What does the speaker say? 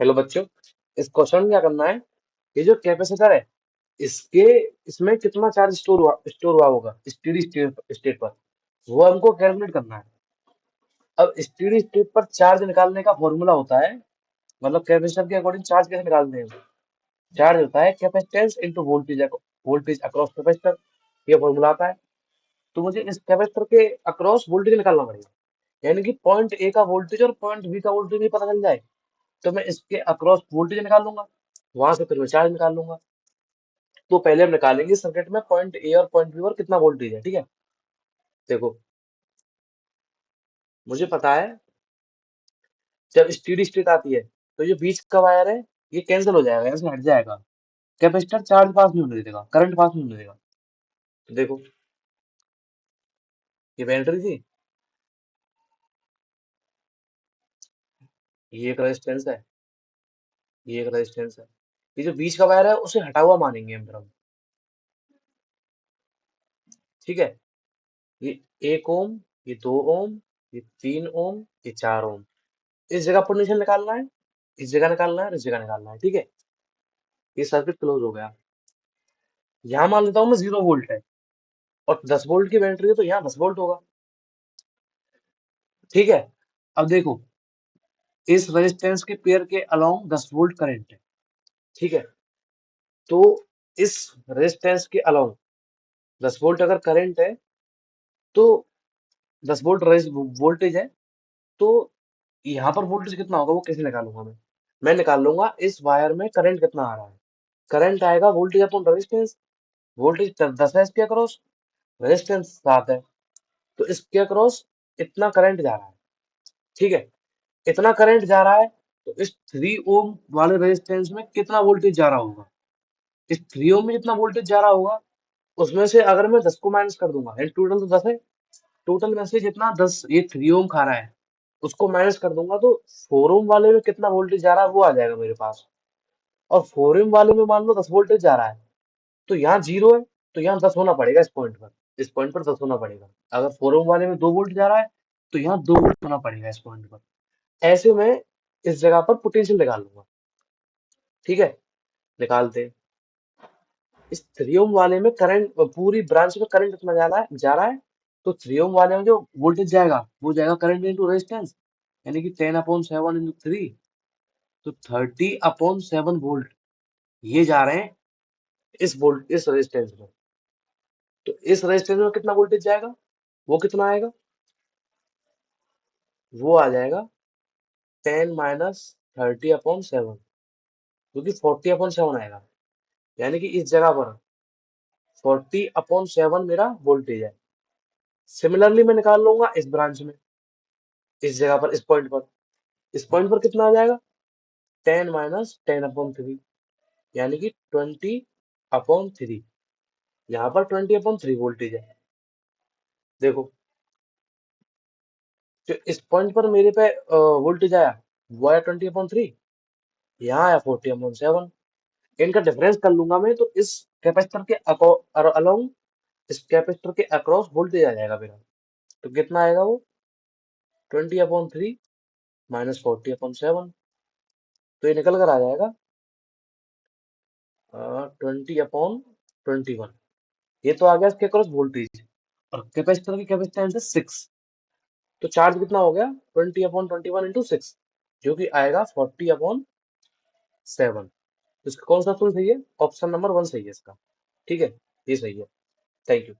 Hello बच्चों, इस question में क्या करना है। ये जो कैपेसिटर है, इसके इसमें कितना चार्ज स्टोर हुआ होगा स्टेडी स्टेट पर, वो हमको कैलकुलेट करना है। अब स्टेडी स्टेट पर चार्ज निकालने का फॉर्मूला होता है, मतलब कैपेसिटर के अकॉर्डिंग चार्ज कैसे निकालते हैं। चार्ज होता है capacitance into voltage, voltage across capacitor. ये फॉर्मूला आता है। तो मुझे इस कैपेसिटर के अक्रॉस वोल्टेज निकालना पड़ेगा, यानी कि पॉइंट ए का वोल्टेज और पॉइंट बी का वोल्टेज भी पता चल जाए, तो मैं इसके अक्रॉस वोल्टेज निकाल लूंगा, वहां से फिर मैं चार्ज निकाल लूंगा। तो पहले हम निकालेंगे सर्किट में पॉइंट ए और पॉइंट बी पर कितना वोल्टेज है। ठीक है, देखो, मुझे पता है जब स्टेडी स्टेट आती है तो ये बीच का वायर है, ये कैंसिल हो जाएगा, ऐसे हट जाएगा। कैपेसिटर चार्ज पास नहीं होने देगा, करंट पास नहीं होने देगा। तो देखो, ये बैटरी थी, ये एक रेजिस्टेंस है, ये एक रेजिस्टेंस है। ये जो बीच का वायर है उसे हटा हुआ मानेंगे हम फिर हम। ठीक है, ये 1 ओम, ये 2 ओम, ये 3 ओम, ये 4 ओम। इस जगह पोटेंशियल निकालना है, इस जगह निकालना है और इस जगह निकालना है। ठीक है, ये सर्किट क्लोज हो गया। यहाँ मान लेता हूँ मैं 0 वोल्ट है, और 10 वोल्ट की बैटरी है तो यहाँ 10 वोल्ट होगा। ठीक है, अब देखो, इस रेजिस्टेंस के पेयर के अलोंग 10 वोल्ट करंट है। ठीक है, तो इस रेजिस्टेंस के अलोंग 10 वोल्ट अगर करंट है, तो 10 वोल्ट वोल्टेज है, तो यहाँ पर वोल्टेज कितना होगा वो कैसे निकालूंगा मैं निकाल लूंगा इस वायर में करंट कितना आ रहा है। करंट आएगा वोल्टेज अपॉन रेजिस्टेंस। वोल्टेज 10 है इसके अक्रॉस, रेजिस्टेंस 7 है, तो इसके अक्रॉस इतना करंट जा रहा है। ठीक है, इतना करंट जा रहा है, तो इस 3 ओम वाले रेजिस्टेंस में कितना वोल्टेज जा रहा होगा। इस 3 ओम में जितना वोल्टेज जा रहा होगा, उसमें से अगर मैं 10 को माइनस कर दूंगा, यानी टोटल तो 10 है, टोटल में से जितना 10 ये 3 ओम खा रहा है उसको माइनस कर दूंगा, तो 4 ओम वाले में कितना वोल्टेज जा रहा है वो आ जाएगा मेरे पास। और 4 ओम वाले में मान लो 10 वोल्टेज जा रहा है, तो यहाँ 0 है, तो यहाँ 10 होना पड़ेगा इस पॉइंट पर। इस पॉइंट पर 10 होना पड़ेगा। अगर 4 ओम वाले में 2 वोल्ट जा रहा है, तो यहाँ 2 वोल्ट होना पड़ेगा इस पॉइंट पर। ऐसे में इस जगह पर पोटेंशियल निकाल लूंगा। ठीक है, निकालते हैं। इस 3 ओम वाले में करंट, पूरी ब्रांच में करंट कितना जा रहा है। तो 3 ओम वाले में जो वोल्टेज जाएगा वो जाएगा करंट इंटू रेजिस्टेंस, यानी कि 10/7 इंटू 3, तो 30/7 वोल्ट ये जा रहे हैं इस रेजिस्टेंस में। तो इस रेजिस्टेंस में कितना वोल्टेज जाएगा, वो कितना आएगा, वो आ जाएगा 10 - 30/7, जो कि 40/7 आएगा। यानी कि इस जगह पर 40/7 मेरा वोल्टेज है। सिमिलरली मैं निकाल लूंगा इस ब्रांच में, इस जगह पर, इस पॉइंट पर कितना आ जाएगा, 10 - 10/3, यानी कि 20/3। यहाँ पर 20/3 वोल्टेज है। देखो, जो इस पॉइंट पर मेरे पे वोल्टेज आया वो आया 20/3, यहाँ आया 40/7। इनका डिफरेंस कर लूंगा मैं, तो इस कैपेसिटर के अलोंग इस कैपेसिटर के अक्रॉस वोल्टेज आ जाएगा मेरा। तो कितना आएगा वो, 20/3 माइनस 40/7। तो ये निकल कर आ जाएगा 20/21। ये तो आ गया इसके अक्रॉस वोल्टेज, और कैपेसिटर की कैपेसिटेंस है 6। तो चार्ज कितना हो गया, 20/21 इंटू 6, जो कि आएगा 40/7। तो इसका कौन सा ऑप्शन सही है, ऑप्शन नंबर 1 सही है इसका। ठीक है, ये सही है। Thank you.